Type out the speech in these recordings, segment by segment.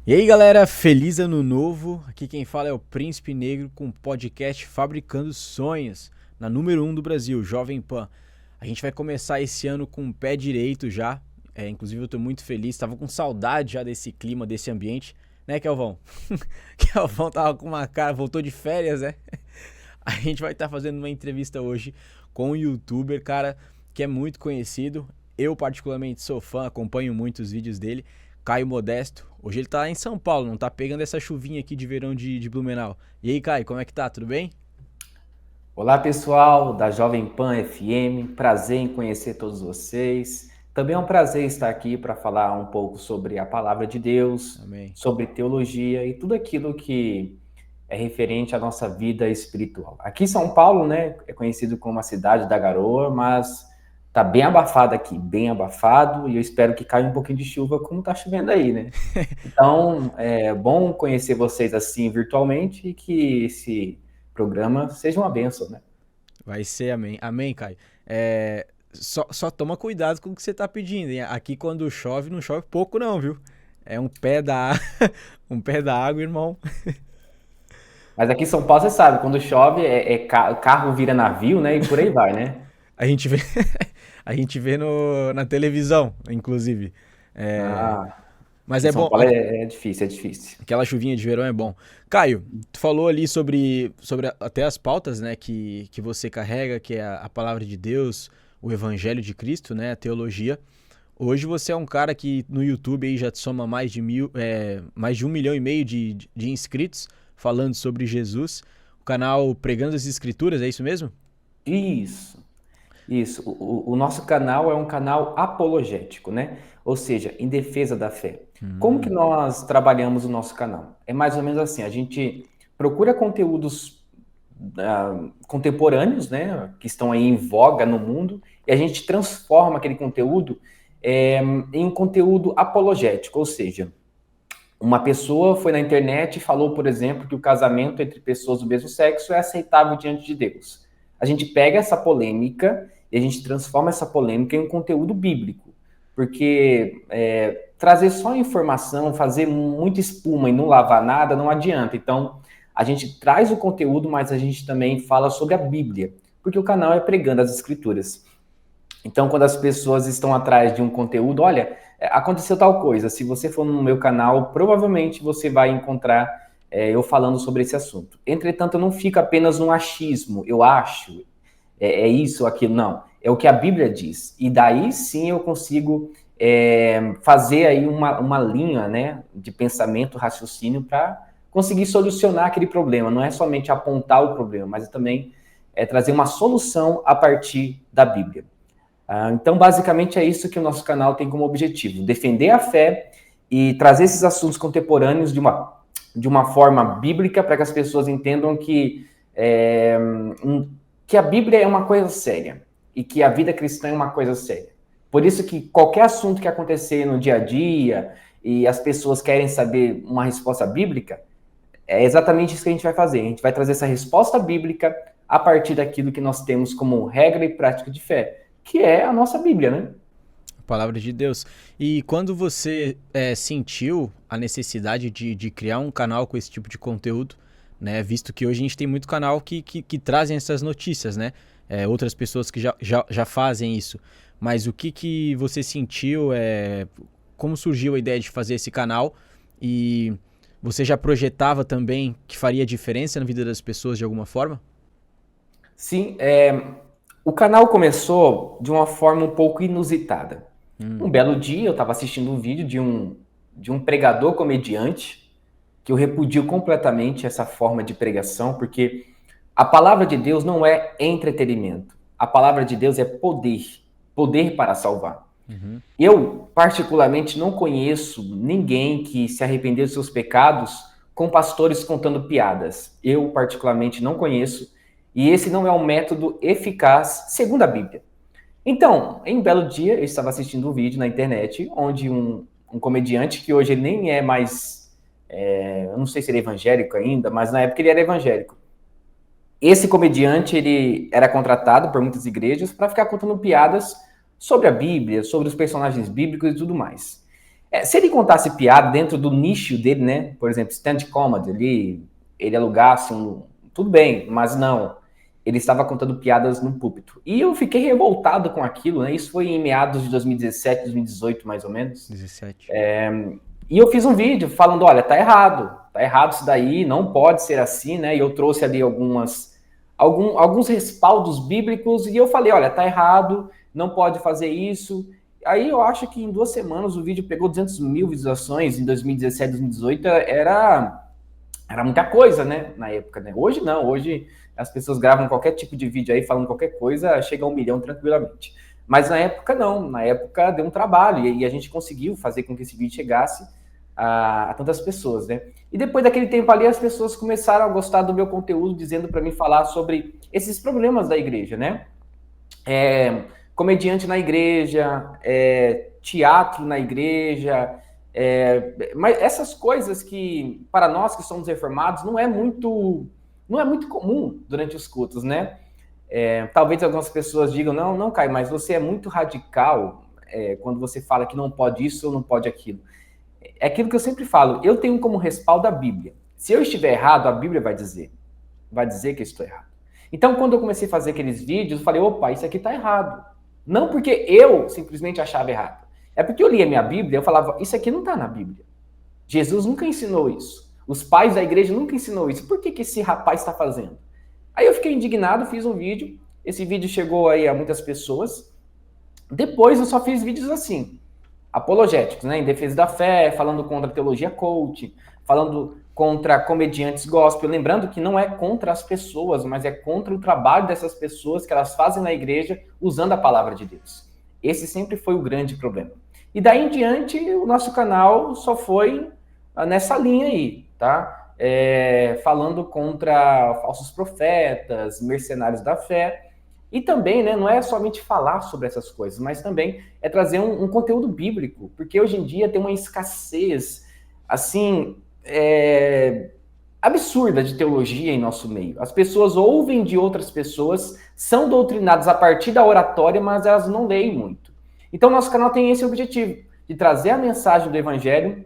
E aí galera, feliz ano novo. Aqui quem fala é o Príncipe Negro com o podcast Fabricando Sonhos, na número 1 do Brasil, Jovem Pan. A gente vai começar esse ano com o pé direito já. Inclusive eu tô muito feliz, tava com saudade já desse clima, desse ambiente, né, Kelvão? Kelvão tava com uma cara, voltou de férias, né? A gente vai estar fazendo uma entrevista hoje com um youtuber, cara, que é muito conhecido. Eu, particularmente, sou fã, acompanho muito os vídeos dele. Caio Modesto. Hoje ele tá em São Paulo, não tá pegando essa chuvinha aqui de verão de Blumenau. E aí, Caio, como é que tá? Tudo bem? Olá, pessoal da Jovem Pan FM. Prazer em conhecer todos vocês. Também é um prazer estar aqui para falar um pouco sobre a palavra de Deus, Amém. sobre teologia e tudo aquilo que é referente à nossa vida espiritual. Aqui em São Paulo, né, é conhecido como a cidade da garoa, mas tá bem abafado aqui, bem abafado, e eu espero que caia um pouquinho de chuva como tá chovendo aí, né? Então, é bom conhecer vocês assim virtualmente e que esse programa seja uma bênção, né? Vai ser amém. Amém, Caio. Só toma cuidado com o que você tá pedindo, hein? Aqui quando chove, não chove pouco não, viu? É um pé da, um pé da água, irmão. Mas aqui em São Paulo, você sabe, quando chove, carro vira navio, né? E por aí vai, né? A gente vê, a gente vê na televisão, inclusive. É, Ah, mas aqui em é São bom, Paulo é difícil, é difícil. aquela chuvinha de verão é bom. Caio, tu falou ali sobre até as pautas, né, que você carrega, que é a palavra de Deus, o evangelho de Cristo, né, a teologia. Hoje você é um cara que no YouTube aí já te soma mais de 1,5 milhão de inscritos falando sobre Jesus. O canal Pregando as Escrituras, é isso mesmo? Isso, isso. O nosso canal é um canal apologético, né? Ou seja, em defesa da fé. Como que Hum, nós trabalhamos o nosso canal? É mais ou menos assim, a gente procura conteúdos contemporâneos, né, que estão aí em voga no mundo, e a gente transforma aquele conteúdo em um conteúdo apologético, ou seja, uma pessoa foi na internet e falou, por exemplo, que o casamento entre pessoas do mesmo sexo é aceitável diante de Deus. A gente pega essa polêmica e a gente transforma essa polêmica em um conteúdo bíblico, porque trazer só informação, fazer muita espuma e não lavar nada não adianta. Então, a gente traz o conteúdo, mas a gente também fala sobre a Bíblia, porque o canal é pregando as Escrituras. Então, quando as pessoas estão atrás de um conteúdo, olha, aconteceu tal coisa. Se você for no meu canal, provavelmente você vai encontrar eu falando sobre esse assunto. Entretanto, eu não fico apenas no achismo, eu acho, isso, aquilo, não. É o que a Bíblia diz. E daí sim eu consigo fazer aí uma linha, né, de pensamento, raciocínio para conseguir solucionar aquele problema. Não é somente apontar o problema, mas também trazer uma solução a partir da Bíblia. Então, basicamente, é isso que o nosso canal tem como objetivo: defender a fé e trazer esses assuntos contemporâneos de uma forma bíblica para que as pessoas entendam que a Bíblia é uma coisa séria e que a vida cristã é uma coisa séria. Por isso que qualquer assunto que acontecer no dia a dia e as pessoas querem saber uma resposta bíblica, é exatamente isso que a gente vai fazer. A gente vai trazer essa resposta bíblica a partir daquilo que nós temos como regra e prática de fé, que é a nossa Bíblia, né? palavra de Deus. E quando você sentiu a necessidade de criar um canal com esse tipo de conteúdo, né? Visto que hoje a gente tem muito canal que trazem essas notícias, né? Outras pessoas que já fazem isso. Mas o que você sentiu? Como surgiu a ideia de fazer esse canal? E você já projetava também que faria diferença na vida das pessoas de alguma forma? Sim, o canal começou de uma forma um pouco inusitada. Um Hum, belo dia eu estava assistindo um vídeo de um pregador comediante que eu repudio completamente essa forma de pregação, porque a palavra de Deus não é entretenimento. A palavra de Deus é poder, poder para salvar. uhum. Eu, particularmente, não conheço ninguém que se arrependeu dos seus pecados com pastores contando piadas. Eu, particularmente, não conheço. E esse não é um método eficaz, segundo a Bíblia. Então, em um belo dia, eu estava assistindo um vídeo na internet onde um comediante, que hoje ele nem é mais. Eu não sei se ele é evangélico ainda, mas na época ele era evangélico. Esse comediante ele era contratado por muitas igrejas para ficar contando piadas sobre a Bíblia, sobre os personagens bíblicos e tudo mais. Se ele contasse piada dentro do nicho dele, né? Por exemplo, stand comedy, ele alugasse tudo bem, mas não. Ele estava contando piadas no púlpito. E eu fiquei revoltado com aquilo, né? Isso foi em meados de 2017, 2018, mais ou menos. 17. E eu fiz um vídeo falando, olha, tá errado isso daí, não pode ser assim, né? E eu trouxe ali alguns respaldos bíblicos e eu falei, olha, tá errado, não pode fazer isso. Aí eu acho que em 2 semanas o vídeo pegou 200 mil visualizações em 2017, 2018, era muita coisa, né, na época, né? Hoje não, hoje as pessoas gravam qualquer tipo de vídeo aí, falando qualquer coisa, chega a 1 milhão tranquilamente. Mas na época não, na época deu um trabalho e a gente conseguiu fazer com que esse vídeo chegasse a tantas pessoas, né? E depois daquele tempo ali, as pessoas começaram a gostar do meu conteúdo, dizendo para mim falar sobre esses problemas da igreja, né? Comediante na igreja, teatro na igreja, mas essas coisas que, para nós que somos reformados, não é muito comum durante os cultos, né? Talvez algumas pessoas digam, não, Caio, mas você é muito radical quando você fala que não pode isso ou não pode aquilo. É aquilo que eu sempre falo, eu tenho como respaldo a Bíblia. Se eu estiver errado, a Bíblia vai dizer que eu estou errado. Então, quando eu comecei a fazer aqueles vídeos, eu falei, opa, isso aqui está errado. Não porque eu simplesmente achava errado. É porque eu lia minha Bíblia e eu falava, isso aqui não está na Bíblia. Jesus nunca ensinou isso. Os pais da igreja nunca ensinou isso. Por que esse rapaz está fazendo? Aí eu fiquei indignado, fiz um vídeo. Esse vídeo chegou aí a muitas pessoas. Depois eu só fiz vídeos assim, apologéticos, né? Em defesa da fé, falando contra a teologia coach, falando contra comediantes gospel. Lembrando que não é contra as pessoas, mas é contra o trabalho dessas pessoas que elas fazem na igreja usando a palavra de Deus. Esse sempre foi o grande problema. E daí em diante, o nosso canal só foi nessa linha aí, tá? Falando contra falsos profetas, mercenários da fé. E também, né, não é somente falar sobre essas coisas, mas também é trazer um conteúdo bíblico, porque hoje em dia tem uma escassez, assim, absurda de teologia em nosso meio. As pessoas ouvem de outras pessoas, são doutrinadas a partir da oratória, mas elas não leem muito. Então, nosso canal tem esse objetivo, de trazer a mensagem do Evangelho,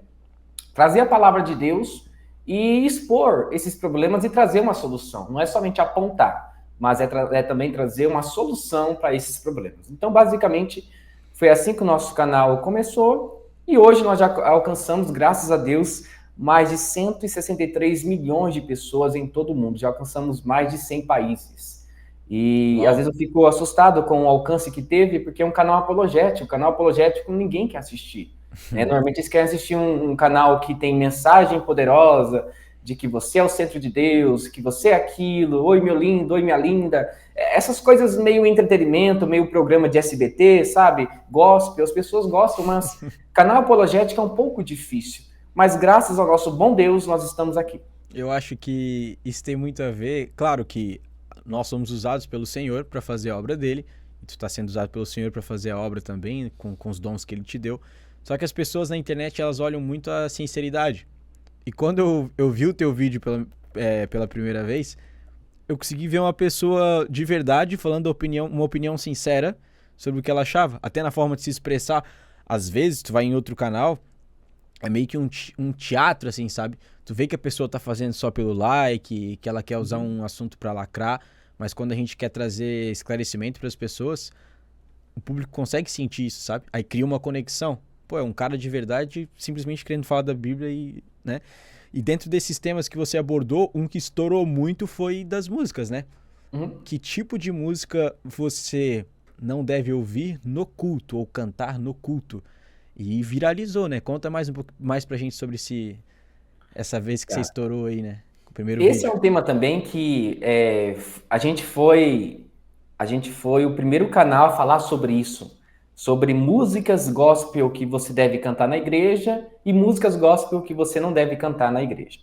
trazer a palavra de Deus e expor esses problemas e trazer uma solução. Não é somente apontar, mas é também trazer uma solução para esses problemas. Então, basicamente, foi assim que o nosso canal começou e hoje nós já alcançamos, graças a Deus, mais de 163 milhões de pessoas em todo o mundo. Já alcançamos mais de 100 países. E às vezes eu fico assustado com o alcance que teve, porque é um canal apologético. O canal apologético ninguém quer assistir. Normalmente eles querem assistir um canal que tem mensagem poderosa, de que você é o centro de Deus, que você é aquilo, oi meu lindo, oi minha linda. Essas coisas meio entretenimento, meio programa de SBT, sabe? Gospel, as pessoas gostam, mas canal apologético é um pouco difícil. Mas graças ao nosso bom Deus, nós estamos aqui. Eu acho que isso tem muito a ver, claro que nós somos usados pelo Senhor para fazer a obra dele, e tu está sendo usado pelo Senhor para fazer a obra também, com os dons que ele te deu. Só que as pessoas na internet, elas olham muito a sinceridade. E quando eu vi o teu vídeo pela primeira vez, eu consegui ver uma pessoa de verdade falando uma opinião sincera sobre o que ela achava. Até na forma de se expressar. Às vezes, tu vai em outro canal, é meio que um teatro, assim, sabe? Tu vê que a pessoa tá fazendo só pelo like, que ela quer usar um assunto pra lacrar, mas quando a gente quer trazer esclarecimento pras pessoas, o público consegue sentir isso, sabe? Aí cria uma conexão. Pô, é um cara de verdade simplesmente querendo falar da Bíblia e, né? E dentro desses temas que você abordou, um que estourou muito foi das músicas, né? Que tipo de música você não deve ouvir no culto ou cantar no culto? E viralizou, né? Conta mais um pouco mais pra gente sobre essa vez que você estourou aí, né? O primeiro Esse vídeo. é um tema também que a gente foi o primeiro canal a falar sobre isso. Sobre músicas gospel que você deve cantar na igreja e músicas gospel que você não deve cantar na igreja.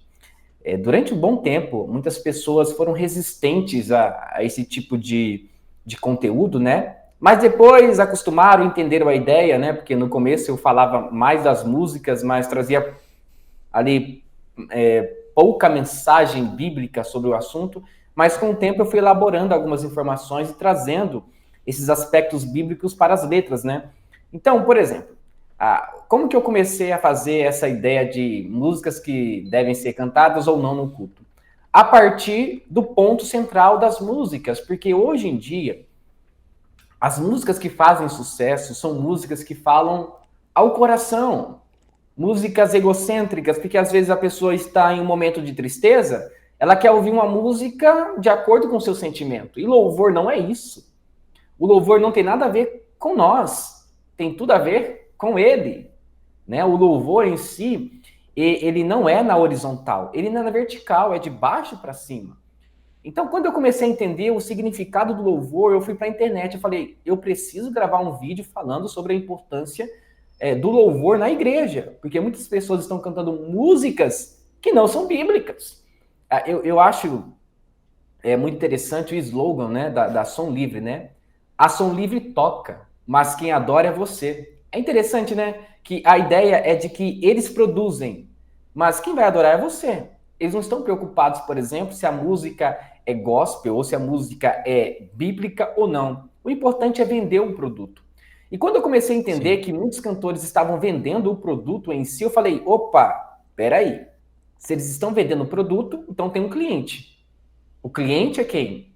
Durante um bom tempo, muitas pessoas foram resistentes a esse tipo de conteúdo, né? Mas depois acostumaram, entenderam a ideia, né? Porque no começo eu falava mais das músicas, mas trazia ali pouca mensagem bíblica sobre o assunto. Mas com o tempo eu fui elaborando algumas informações e trazendo esses aspectos bíblicos para as letras, né? Então, por exemplo, como que eu comecei a fazer essa ideia de músicas que devem ser cantadas ou não no culto? A partir do ponto central das músicas, porque hoje em dia, as músicas que fazem sucesso são músicas que falam ao coração, músicas egocêntricas, porque às vezes a pessoa está em um momento de tristeza, ela quer ouvir uma música de acordo com o seu sentimento. E louvor não é isso. O louvor não tem nada a ver com nós, tem tudo a ver com ele, né? O louvor em si, ele não é na horizontal, ele não é na vertical, é de baixo para cima. Então, quando eu comecei a entender o significado do louvor, eu fui para a internet, eu falei, eu preciso gravar um vídeo falando sobre a importância do louvor na igreja, porque muitas pessoas estão cantando músicas que não são bíblicas. Eu acho muito interessante o slogan, né, da Som Livre, né? A Som Livre toca, mas quem adora é você. É interessante, né? Que a ideia é de que eles produzem, mas quem vai adorar é você. Eles não estão preocupados, por exemplo, se a música é gospel ou se a música é bíblica ou não. O importante é vender o produto. E quando eu comecei a entender que muitos cantores estavam vendendo o produto em si, eu falei, opa, peraí. Se eles estão vendendo o produto, então tem um cliente. O cliente é quem?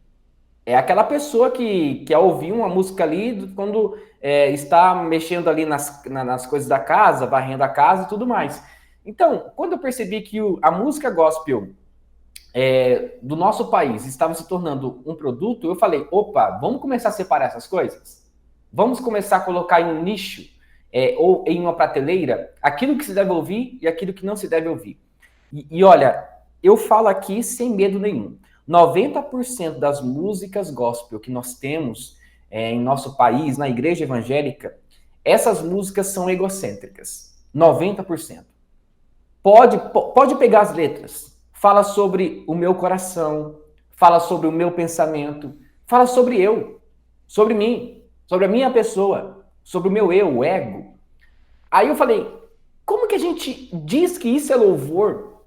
É aquela pessoa que quer ouvir uma música ali quando está mexendo ali nas coisas da casa, varrendo a casa e tudo mais. Então, quando eu percebi que a música gospel do nosso país estava se tornando um produto, eu falei, opa, vamos começar a separar essas coisas? Vamos começar a colocar em um nicho ou em uma prateleira aquilo que se deve ouvir e aquilo que não se deve ouvir. E olha, eu falo aqui sem medo nenhum. 90% das músicas gospel que nós temos em nosso país, na igreja evangélica, essas músicas são egocêntricas. 90%. Pode pegar as letras. Fala sobre o meu coração, fala sobre o meu pensamento, fala sobre eu, sobre mim, sobre a minha pessoa, sobre o meu eu, o ego. Aí eu falei, como que a gente diz que isso é louvor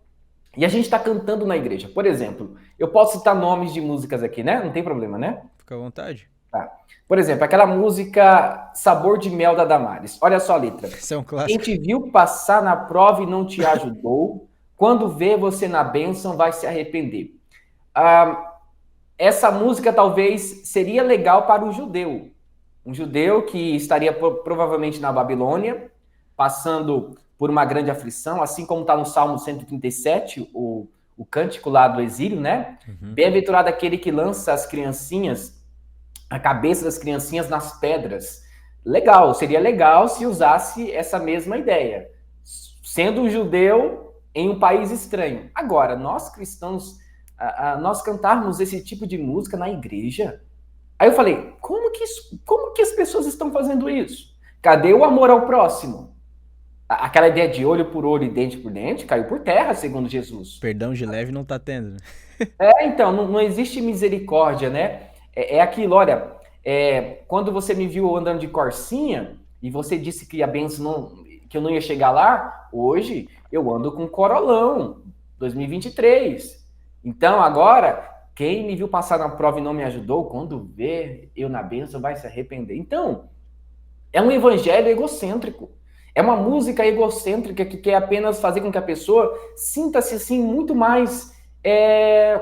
e a gente está cantando na igreja? Por exemplo, eu posso citar nomes de músicas aqui, né? Não tem problema, né? Fica à vontade. Tá. Por exemplo, aquela música Sabor de Mel da Damares. Olha só a letra. Isso é um Quem clássico. te viu passar na prova e não te ajudou, quando vê você na bênção vai se arrepender. Essa música talvez seria legal para o judeu. Um judeu que estaria provavelmente na Babilônia, passando por uma grande aflição, assim como está no Salmo 137, o cântico lá do exílio, né? Uhum. Bem-aventurado aquele que lança as criancinhas, a cabeça das criancinhas nas pedras. Legal, seria legal se usasse essa mesma ideia. Sendo um judeu em um país estranho. Agora, nós cristãos, nós cantarmos esse tipo de música na igreja. Aí eu falei, como que as pessoas estão fazendo isso? Cadê o amor ao próximo? Aquela ideia de olho por olho e dente por dente caiu por terra, segundo Jesus. Perdão de leve não tá tendo, né? Então, não existe misericórdia, né? É aquilo, olha, quando você me viu andando de corsinha e você disse que a bênção que eu não ia chegar lá, hoje eu ando com Corolão, 2023. Então, agora, quem me viu passar na prova e não me ajudou, quando vê eu na bênção vai se arrepender. Então, é um evangelho egocêntrico. É uma música egocêntrica que quer apenas fazer com que a pessoa sinta-se assim muito mais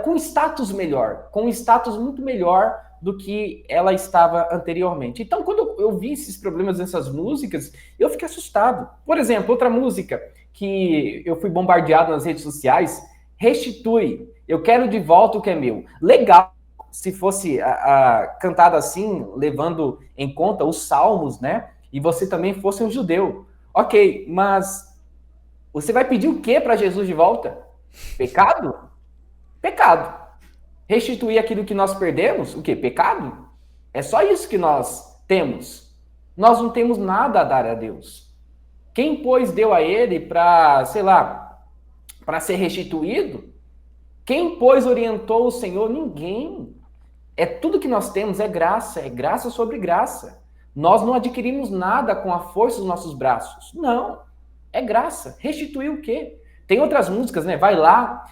com status melhor, com um status muito melhor do que ela estava anteriormente. Então, quando eu vi esses problemas nessas músicas, eu fiquei assustado. Por exemplo, outra música que eu fui bombardeado nas redes sociais, Restitui, eu quero de volta o que é meu. Legal, se fosse cantada assim, levando em conta os salmos, né? E você também fosse um judeu. Ok, mas você vai pedir o que para Jesus de volta? Pecado? Pecado. Restituir aquilo que nós perdemos? O quê? Pecado? É só isso que nós temos. Nós não temos nada a dar a Deus. Quem, pois, deu a ele para, sei lá, para ser restituído? Quem, pois, orientou o Senhor? Ninguém. É tudo que nós temos, é graça sobre graça. Nós não adquirimos nada com a força dos nossos braços. Não, é graça. Restituir o quê? Tem outras músicas, né? Vai lá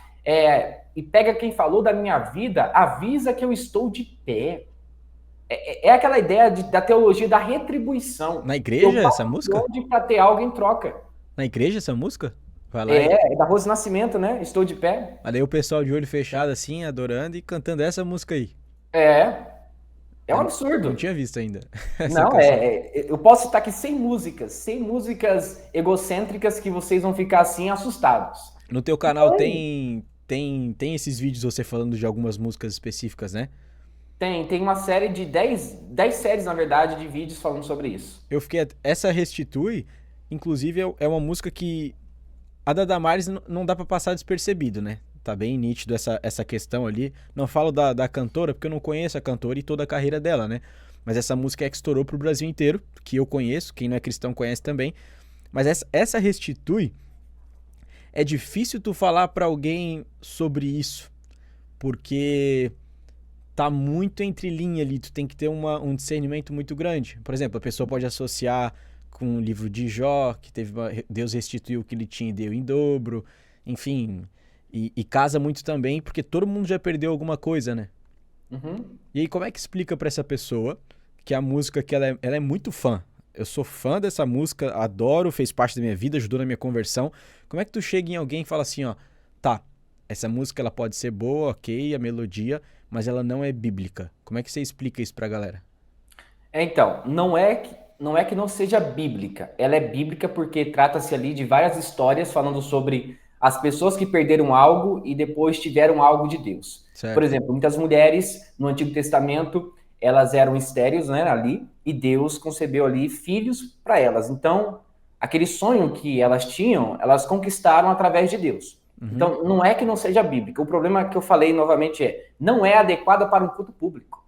e pega quem falou da minha vida, avisa que eu estou de pé. É aquela ideia da teologia da retribuição. Na Eu igreja essa faço de música? onde para ter algo em troca. Na igreja essa música? Vai lá e. É da Rose Nascimento, né? Estou de pé. Olha aí o pessoal de olho fechado assim, adorando e cantando essa música aí. É um Eu não absurdo. tinha visto ainda essa Não, canção. eu posso citar aqui 100 músicas egocêntricas que vocês vão ficar assim assustados. No teu E canal tem, tem esses vídeos você falando de algumas músicas específicas, né? tem uma série de 10 séries, na verdade, de vídeos falando sobre isso. Eu fiquei. Essa Restitui, inclusive, é uma música que. A da Damares não dá pra passar despercebido, né? Tá bem nítido essa questão ali. Não falo da cantora, porque eu não conheço a cantora e toda a carreira dela, né? Mas essa música é que estourou pro Brasil inteiro, que eu conheço, quem não é cristão conhece também. Mas essa Restitui, é difícil tu falar pra alguém sobre isso, porque tá muito entre linha ali, tu tem que ter um discernimento muito grande. Por exemplo, a pessoa pode associar com o livro de Jó, que Deus restituiu o que ele tinha e deu em dobro, enfim, e casa muito também, porque todo mundo já perdeu alguma coisa, né? Uhum. E aí, como é que explica pra essa pessoa que a música que ela é muito fã? Eu sou fã dessa música, adoro, fez parte da minha vida, ajudou na minha conversão. Como é que tu chega em alguém e fala assim, ó, tá, essa música ela pode ser boa, ok, a melodia, mas ela não é bíblica. Como é que você explica isso pra galera? Então, não é que não seja bíblica. Ela é bíblica porque trata-se ali de várias histórias falando sobre as pessoas que perderam algo e depois tiveram algo de Deus. Por Certo. exemplo, muitas mulheres no Antigo Testamento, elas eram estéreis, né, ali, e Deus concebeu ali filhos para elas. Então, aquele sonho que elas tinham, elas conquistaram através de Deus. Uhum. Então, não é que não seja bíblica. O problema que eu falei novamente não é adequada para um culto público.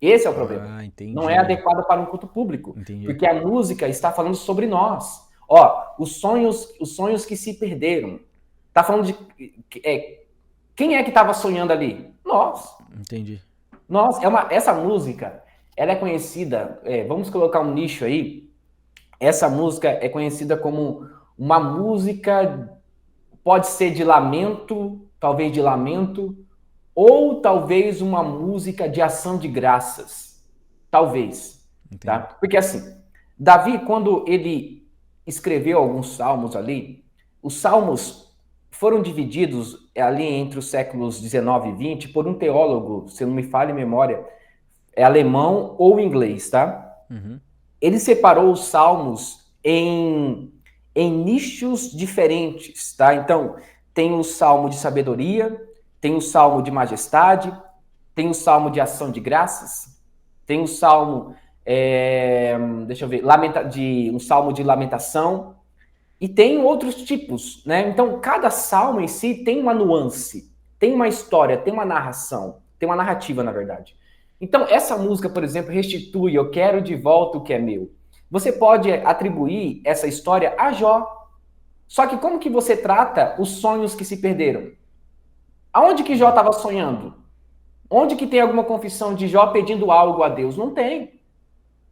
Esse é o problema. Ah, Não é entendi. adequada para um culto público, Entendi. porque a música está falando sobre nós. Ó, os sonhos que se perderam. Tá falando de quem é que estava sonhando ali? Nós. Entendi. Nós. Essa música, ela é conhecida. Vamos colocar um nicho aí. Essa música é conhecida como uma música, pode ser de lamento, talvez de lamento, ou talvez uma música de ação de graças. Talvez, tá? Entendi. Porque assim, Davi, quando ele escreveu alguns salmos ali, os salmos foram divididos ali entre os séculos 19 e 20 por um teólogo, se não me falha a memória, é alemão ou inglês, tá? Uhum. Ele separou os salmos em nichos diferentes, tá? Então, tem o salmo de sabedoria, tem o salmo de majestade, tem o salmo de ação de graças, tem o salmo, deixa eu ver, um salmo de lamentação, e tem outros tipos, né? Então, cada salmo em si tem uma nuance, tem uma história, tem uma narração, tem uma narrativa, na verdade. Então, essa música, por exemplo, restitui, eu quero de volta o que é meu. Você pode atribuir essa história a Jó. Só que como que você trata os sonhos que se perderam? Aonde que Jó estava sonhando? Onde que tem alguma confissão de Jó pedindo algo a Deus? Não tem.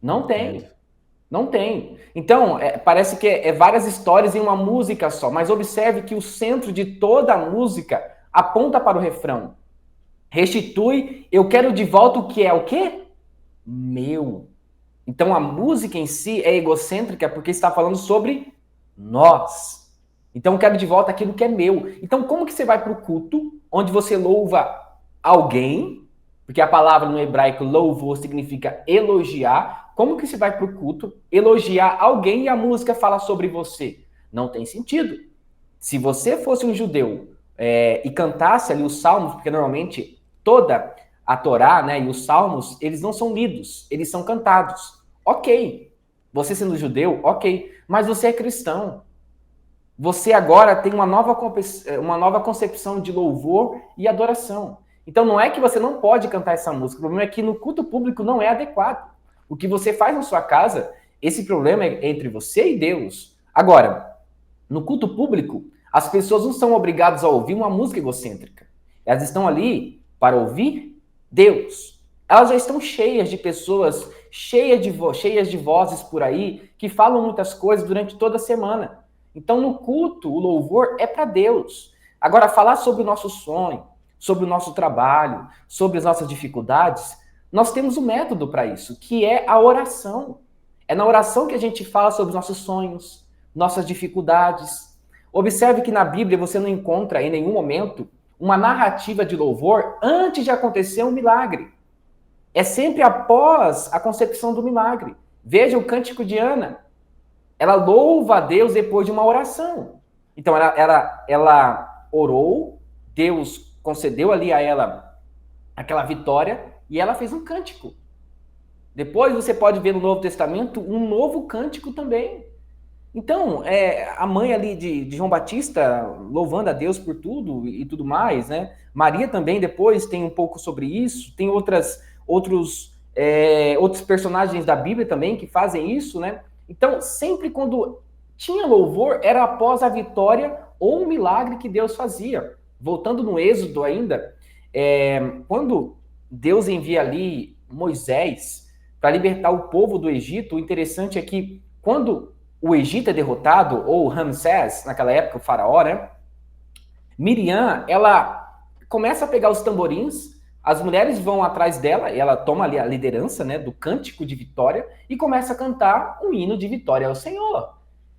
Não Entendo. tem. Não tem. Então, parece que é várias histórias em uma música só, mas observe que o centro de toda a música aponta para o refrão. Restitui, eu quero de volta o que é o quê? Meu. Então a música em si é egocêntrica porque está falando sobre nós. Então eu quero de volta aquilo que é meu. Então como que você vai para o culto onde você louva alguém? Porque a palavra no hebraico louvor significa elogiar. Como que você vai para o culto elogiar alguém e a música fala sobre você? Não tem sentido. Se você fosse um judeu e cantasse ali os salmos, porque normalmente toda a Torá, né, e os salmos, eles não são lidos, eles são cantados. Ok. Você sendo judeu, ok. Mas você é cristão. Você agora tem uma nova concepção de louvor e adoração. Então não é que você não pode cantar essa música, o problema é que no culto público não é adequado. O que você faz na sua casa, esse problema é entre você e Deus. Agora, no culto público, as pessoas não são obrigadas a ouvir uma música egocêntrica. Elas estão ali para ouvir Deus. Elas já estão cheias de pessoas, cheias de vozes por aí, que falam muitas coisas durante toda a semana. Então, no culto, o louvor é para Deus. Agora, falar sobre o nosso sonho, sobre o nosso trabalho, sobre as nossas dificuldades, Nós temos um método para isso, que é a oração. É na oração que a gente fala sobre os nossos sonhos, nossas dificuldades. Observe que na Bíblia você não encontra em nenhum momento uma narrativa de louvor antes de acontecer um milagre. É sempre após a concepção do milagre. Veja o cântico de Ana. Ela louva a Deus depois de uma oração. Então ela orou, Deus concedeu ali a ela aquela vitória e ela fez um cântico. Depois você pode ver no Novo Testamento um novo cântico também. Então, a mãe ali de João Batista louvando a Deus por tudo e tudo mais, né? Maria também depois tem um pouco sobre isso, tem outros personagens da Bíblia também que fazem isso, né? Então, sempre quando tinha louvor, era após a vitória ou um milagre que Deus fazia. Voltando no Êxodo ainda, quando Deus envia ali Moisés para libertar o povo do Egito, o interessante é que quando o Egito é derrotado, ou Ramsés, naquela época, o faraó, né? Miriam, ela começa a pegar os tamborins, as mulheres vão atrás dela, e ela toma ali a liderança, né, do cântico de vitória, e começa a cantar um hino de vitória ao Senhor.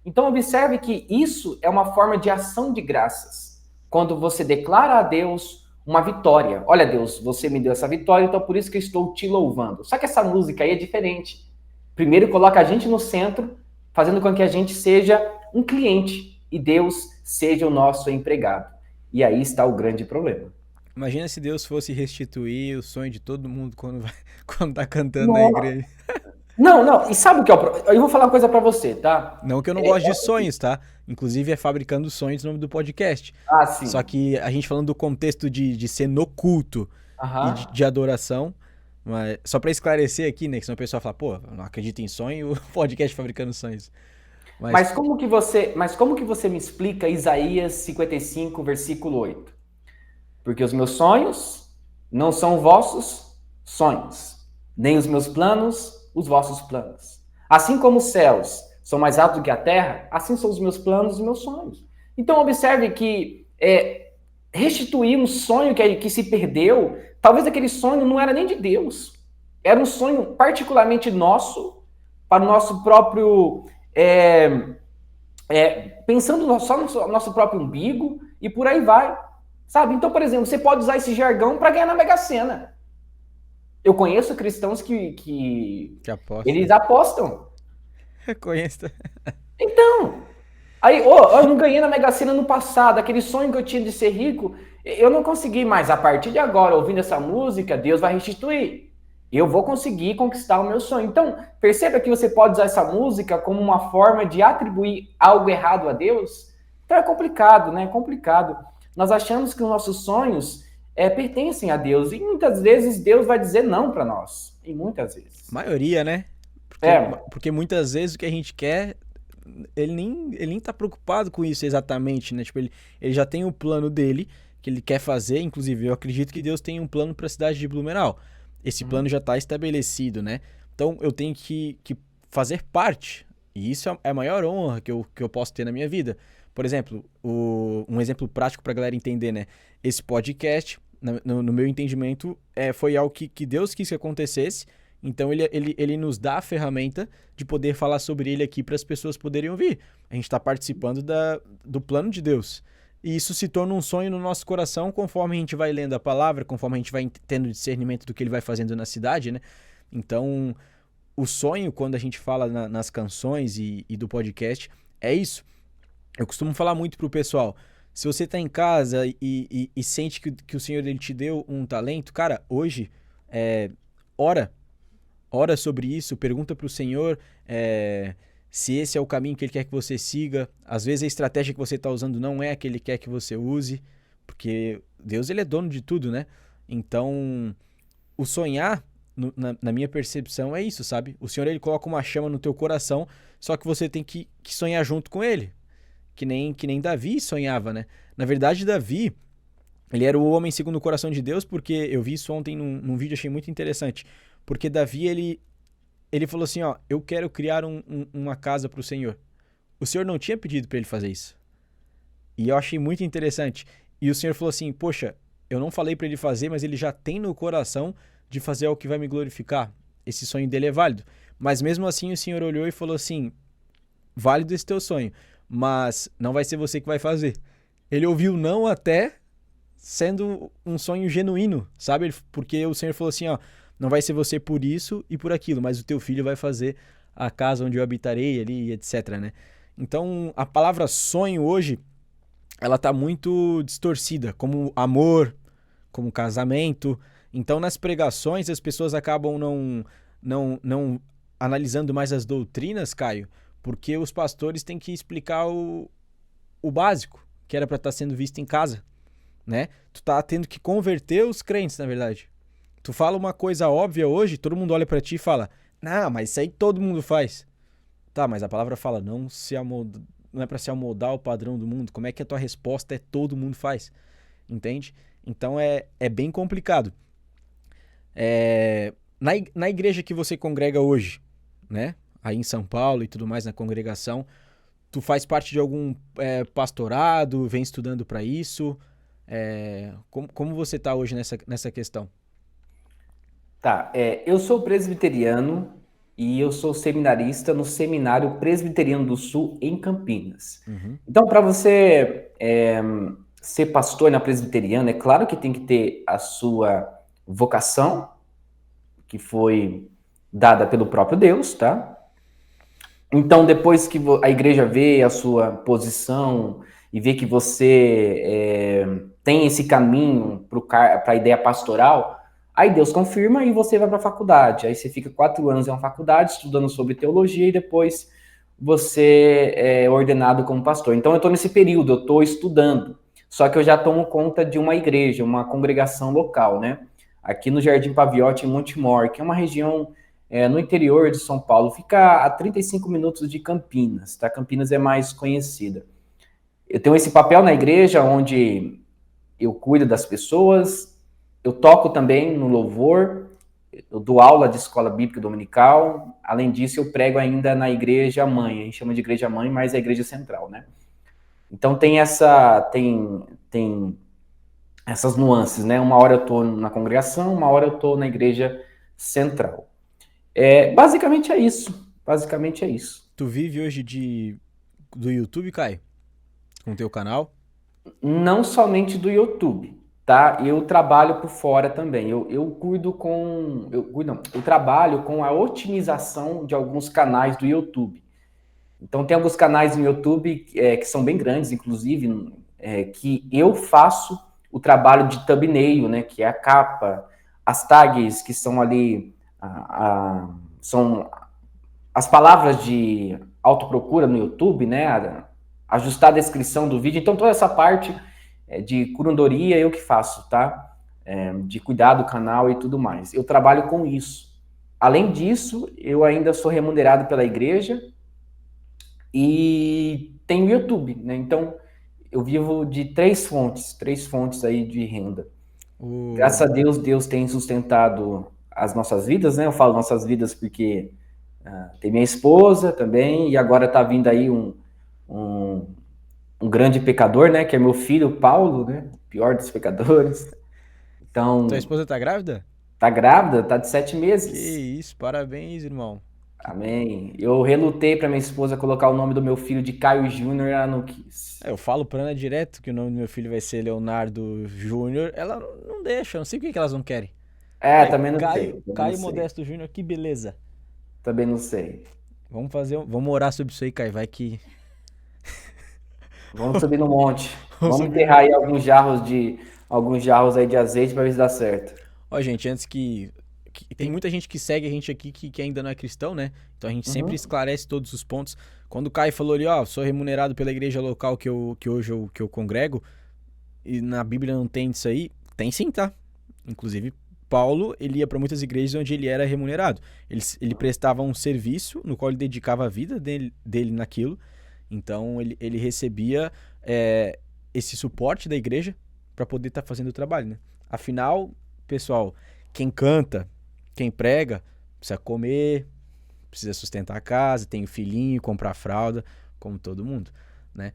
Então, observe que isso é uma forma de ação de graças. Quando você declara a Deus uma vitória. Olha, Deus, você me deu essa vitória, então por isso que eu estou te louvando. Só que essa música aí é diferente. Primeiro, coloca a gente no centro, fazendo com que a gente seja um cliente e Deus seja o nosso empregado. E aí está o grande problema. Imagina se Deus fosse restituir o sonho de todo mundo quando tá cantando na Nossa. igreja. Não. E sabe o que é o problema? Eu vou falar uma coisa para você, tá? Não que eu não gosto de sonhos, tá? Inclusive é Fabricando Sonhos o nome do podcast. Só Sim. que a gente falando do contexto de ser no culto e Aham. de adoração, mas só pra esclarecer aqui, né? Que senão o pessoal fala, pô, eu não acredito em sonho, o podcast Fabricando Sonhos. Mas Como que você me explica Isaías 55, versículo 8? Porque os meus sonhos não são vossos sonhos, nem os meus planos os vossos planos. Assim como os céus são mais altos do que a terra, assim são os meus planos e os meus sonhos. Então observe que restituir um sonho que se perdeu, talvez aquele sonho não era nem de Deus, era um sonho particularmente nosso, para o nosso próprio pensando só no nosso próprio umbigo e por aí vai. Sabe? Então, por exemplo, você pode usar esse jargão para ganhar na Mega Sena. Eu conheço cristãos que aposta. eles apostam. Conheço. Então, aí, eu não ganhei na Mega Sena no passado, aquele sonho que eu tinha de ser rico, eu não consegui, mas a partir de agora, ouvindo essa música, Deus vai restituir. Eu vou conseguir conquistar o meu sonho. Então, perceba que você pode usar essa música como uma forma de atribuir algo errado a Deus. Então é complicado, né? É complicado. Nós achamos que os nossos sonhos pertencem a Deus. E muitas vezes Deus vai dizer não para nós. E muitas vezes. Maioria, né? Porque muitas vezes o que a gente quer, ele nem tá preocupado com isso exatamente, né? Tipo, ele já tem o plano dele, que ele quer fazer. Inclusive, eu acredito que Deus tem um plano para a cidade de Blumenau. Esse plano já está estabelecido, né? Então, eu tenho que fazer parte. E isso é a maior honra que eu posso ter na minha vida. Por exemplo, um exemplo prático para a galera entender, né? Esse podcast, no meu entendimento, foi algo que Deus quis que acontecesse. Então, ele nos dá a ferramenta de poder falar sobre ele aqui para as pessoas poderem ouvir. A gente está participando do plano de Deus. E isso se torna um sonho no nosso coração conforme a gente vai lendo a palavra, conforme a gente vai tendo discernimento do que ele vai fazendo na cidade, né? Então, o sonho, quando a gente fala nas canções e do podcast, é isso. Eu costumo falar muito pro pessoal, se você tá em casa e sente que o Senhor ele te deu um talento, cara, hoje, ora sobre isso, pergunta pro Senhor se esse é o caminho que ele quer que você siga. Às vezes a estratégia que você está usando não é a que ele quer que você use, porque Deus ele é dono de tudo, né? Então, o sonhar, na minha percepção, é isso, sabe? O Senhor ele coloca uma chama no teu coração, só que você tem que sonhar junto com ele, que nem Davi sonhava, né? Na verdade, Davi, ele era o homem segundo o coração de Deus, porque eu vi isso ontem num vídeo, achei muito interessante, porque Davi, ele falou assim, ó, eu quero criar uma casa para o Senhor. O Senhor não tinha pedido para ele fazer isso. E eu achei muito interessante. E o Senhor falou assim, poxa, eu não falei para ele fazer, mas ele já tem no coração de fazer algo que vai me glorificar. Esse sonho dele é válido. Mas mesmo assim o Senhor olhou e falou assim, válido esse teu sonho, mas não vai ser você que vai fazer. Ele ouviu não até sendo um sonho genuíno, sabe? Porque o Senhor falou assim, ó, não vai ser você por isso e por aquilo, mas o teu filho vai fazer a casa onde eu habitarei ali, etc, né? Então, a palavra sonho hoje, ela tá muito distorcida, como amor, como casamento. Então, nas pregações, as pessoas acabam não analisando mais as doutrinas, Caio, porque os pastores têm que explicar o básico, que era para estar sendo visto em casa, né? Tu tá tendo que converter os crentes, na verdade. Tu fala uma coisa óbvia hoje, todo mundo olha para ti e fala, não, mas isso aí todo mundo faz. Tá, mas a palavra fala, não é para se amoldar ao padrão do mundo. Como é que a tua resposta é todo mundo faz? Entende? Então é bem complicado. Na igreja que você congrega hoje, né? Aí em São Paulo e tudo mais, na congregação, tu faz parte de algum pastorado, vem estudando para isso? Como você tá hoje nessa questão? Tá, eu sou presbiteriano e eu sou seminarista no Seminário Presbiteriano do Sul, em Campinas. Uhum. Então, para você ser pastor na presbiteriana, é claro que tem que ter a sua vocação, que foi dada pelo próprio Deus, tá? Então, depois que a igreja vê a sua posição e vê que você tem esse caminho para a ideia pastoral, aí Deus confirma e você vai para a faculdade. Aí você fica 4 anos em uma faculdade estudando sobre teologia e depois você é ordenado como pastor. Então, eu estou nesse período, eu estou estudando. Só que eu já tomo conta de uma igreja, uma congregação local, né? Aqui no Jardim Paviotti, em Montemor, que é uma região no interior de São Paulo, fica a 35 minutos de Campinas, tá? Campinas é mais conhecida. Eu tenho esse papel na igreja onde eu cuido das pessoas, eu toco também no louvor, eu dou aula de escola bíblica dominical, além disso eu prego ainda na igreja mãe, a gente chama de igreja mãe, mas é a igreja central, né? Então tem essas nuances, né? Uma hora eu estou na congregação, uma hora eu estou na igreja central. Basicamente é isso. Basicamente é isso. Tu vive hoje do YouTube, Caio? Com o teu canal? Não somente do YouTube, tá? Eu trabalho por fora também. Eu trabalho com a otimização de alguns canais do YouTube. Então tem alguns canais no YouTube que são bem grandes, inclusive, que eu faço o trabalho de thumbnail, né? Que é a capa, as tags que são ali, são as palavras de autoprocura no YouTube, né? Ajustar a descrição do vídeo. Então, toda essa parte de curadoria eu que faço, tá? De cuidar do canal e tudo mais. Eu trabalho com isso. Além disso, eu ainda sou remunerado pela igreja e tenho o YouTube, né? Então, eu vivo de três fontes aí de renda. Graças a Deus, Deus tem sustentado as nossas vidas, né? Eu falo nossas vidas porque tem minha esposa também, e agora tá vindo aí um grande pecador, né? Que é meu filho, Paulo, né? O pior dos pecadores. Então, Tua esposa tá grávida? tá grávida, tá de 7 Que meses. isso, parabéns, irmão. Amém. Eu relutei para minha esposa colocar o nome do meu filho de Caio Júnior, ela não quis. Eu falo pra Ana direto que o nome do meu filho vai ser Leonardo Júnior. Ela não deixa, eu não sei por que elas não querem. Também não sei. Também não Caio sei. Modesto Júnior, que beleza. Também não sei. Vamos orar sobre isso aí, Caio. Vai que. Vamos subir no monte. Vamos Vamos subir enterrar no. aí alguns jarros aí de azeite para ver se dá certo. Ó, gente, antes tem muita gente que segue a gente aqui que ainda não é cristão, né? Então a gente sempre Uhum. esclarece todos os pontos. Quando o Caio falou ali, ó, sou remunerado pela igreja local que hoje eu congrego, e na Bíblia não tem isso aí, tem sim, tá? Inclusive, Paulo, ele ia para muitas igrejas onde ele era remunerado. Ele prestava um serviço no qual ele dedicava a vida dele naquilo. Então, ele recebia esse suporte da igreja para poder estar fazendo o trabalho, né? Afinal, pessoal, quem canta, quem prega, precisa comer, precisa sustentar a casa, tem o filhinho, comprar fralda, como todo mundo. né?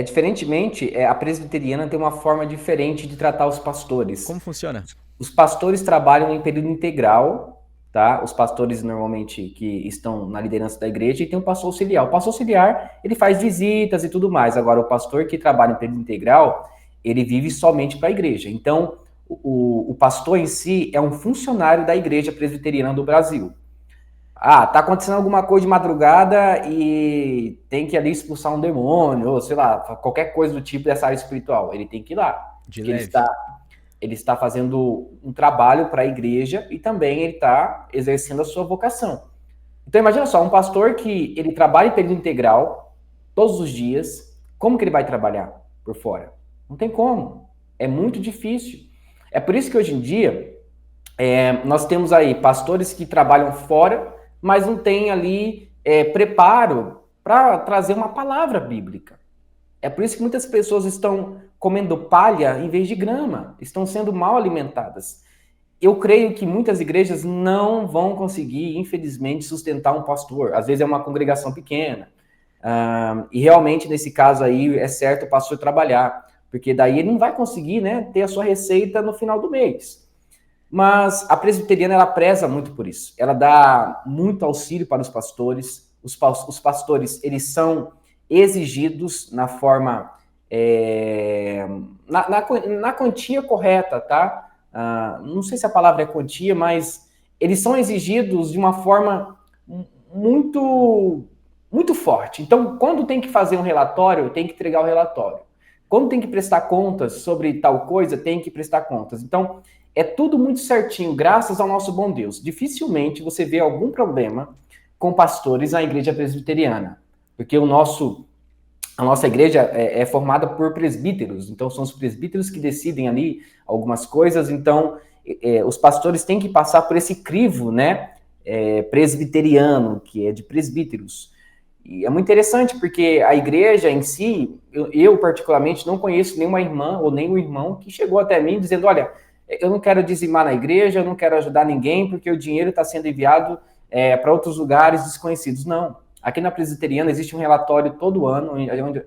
Diferentemente, a presbiteriana tem uma forma diferente de tratar os pastores. Como funciona? Os pastores trabalham em período integral, tá? Os pastores normalmente que estão na liderança da igreja, e tem o pastor auxiliar. O pastor auxiliar, ele faz visitas e tudo mais. Agora, o pastor que trabalha em período integral, ele vive somente para a igreja. Então, o pastor em si é um funcionário da igreja presbiteriana do Brasil. Tá acontecendo alguma coisa de madrugada e tem que ali expulsar um demônio, ou sei lá, qualquer coisa do tipo dessa área espiritual. Ele tem que ir lá. De Porque ele leve. está fazendo um trabalho para a igreja e também ele está exercendo a sua vocação. Então imagina só, um pastor que ele trabalha em período integral todos os dias, como que ele vai trabalhar por fora? Não tem como. É muito difícil. É por isso que hoje em dia nós temos aí pastores que trabalham fora, mas não tem ali preparo para trazer uma palavra bíblica. É por isso que muitas pessoas estão comendo palha em vez de grama, estão sendo mal alimentadas. Eu creio que muitas igrejas não vão conseguir, infelizmente, sustentar um pastor. Às vezes é uma congregação pequena. E realmente, nesse caso aí, é certo o pastor trabalhar, porque daí ele não vai conseguir, né, ter a sua receita no final do mês. Mas a presbiteriana, ela preza muito por isso. Ela dá muito auxílio para os pastores. Os pastores, eles são exigidos na forma, na quantia correta, tá? Não sei se a palavra é quantia, mas eles são exigidos de uma forma muito, muito forte. Então, quando tem que fazer um relatório, tem que entregar o relatório. Quando tem que prestar contas sobre tal coisa, tem que prestar contas. Então, é tudo muito certinho, graças ao nosso bom Deus. Dificilmente você vê algum problema com pastores na igreja presbiteriana, porque a nossa igreja é formada por presbíteros, então são os presbíteros que decidem ali algumas coisas, então os pastores têm que passar por esse crivo, né, presbiteriano, que é de presbíteros. E é muito interessante, porque a igreja em si, eu particularmente não conheço nenhuma irmã ou nenhum irmão que chegou até mim dizendo, olha, eu não quero dizimar na igreja, eu não quero ajudar ninguém, porque o dinheiro está sendo enviado para outros lugares desconhecidos. Não. Aqui na Presbiteriana existe um relatório todo ano,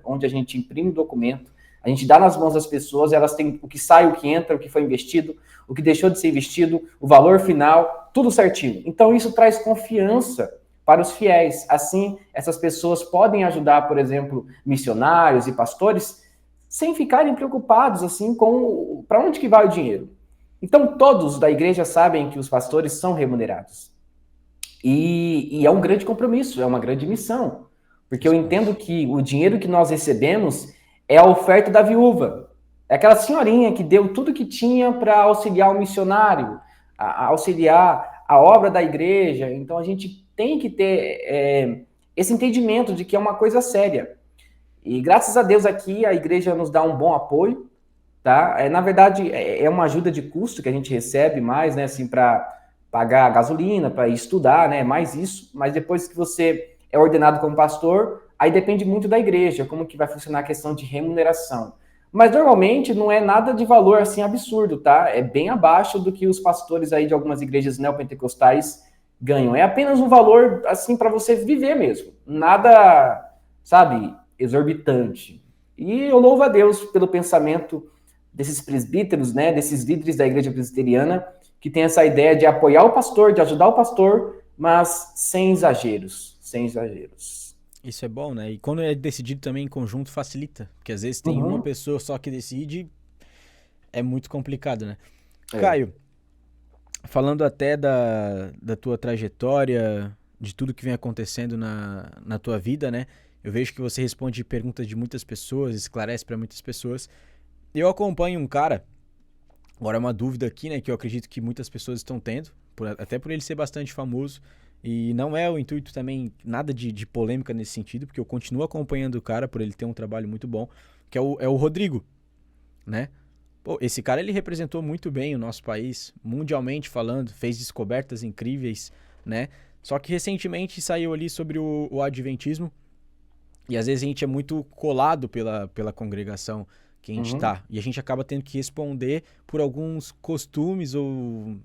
onde a gente imprime o documento, a gente dá nas mãos das pessoas, elas têm o que sai, o que entra, o que foi investido, o que deixou de ser investido, o valor final, tudo certinho. Então isso traz confiança para os fiéis. Assim, essas pessoas podem ajudar, por exemplo, missionários e pastores, sem ficarem preocupados assim com para onde que vai o dinheiro. Então, todos da igreja sabem que os pastores são remunerados. E é um grande compromisso, é uma grande missão. Porque eu entendo que o dinheiro que nós recebemos é a oferta da viúva. É aquela senhorinha que deu tudo que tinha para auxiliar o missionário, auxiliar a obra da igreja. Então, a gente tem que ter esse entendimento de que é uma coisa séria. E graças a Deus aqui a igreja nos dá um bom apoio, tá? Na verdade, é uma ajuda de custo que a gente recebe mais, né, assim, para pagar a gasolina, para estudar, né, mais isso, mas depois que você é ordenado como pastor, aí depende muito da igreja, como que vai funcionar a questão de remuneração. Mas normalmente não é nada de valor assim absurdo, tá? É bem abaixo do que os pastores aí de algumas igrejas neopentecostais ganham. É apenas um valor assim para você viver mesmo. Nada, sabe, exorbitante. E eu louvo a Deus pelo pensamento desses presbíteros, né, desses líderes da igreja presbiteriana, que tem essa ideia de apoiar o pastor, de ajudar o pastor, mas sem exageros, sem exageros. Isso é bom, né? E quando é decidido também em conjunto, facilita. Porque às vezes tem uma Uhum. pessoa só que decide, é muito complicado, né? É. Caio, falando até da tua trajetória, de tudo que vem acontecendo na tua vida, né? Eu vejo que você responde perguntas de muitas pessoas, esclarece para muitas pessoas. Eu acompanho um cara, agora é uma dúvida aqui, né? Que eu acredito que muitas pessoas estão tendo, até por ele ser bastante famoso. E não é o intuito também nada de polêmica nesse sentido, porque eu continuo acompanhando o cara por ele ter um trabalho muito bom, que é o Rodrigo, né? Pô, esse cara ele representou muito bem o nosso país, mundialmente falando, fez descobertas incríveis, né? Só que recentemente saiu ali sobre o adventismo, e às vezes a gente é muito colado pela congregação que a gente Uhum. tá, e a gente acaba tendo que responder por alguns costumes, ou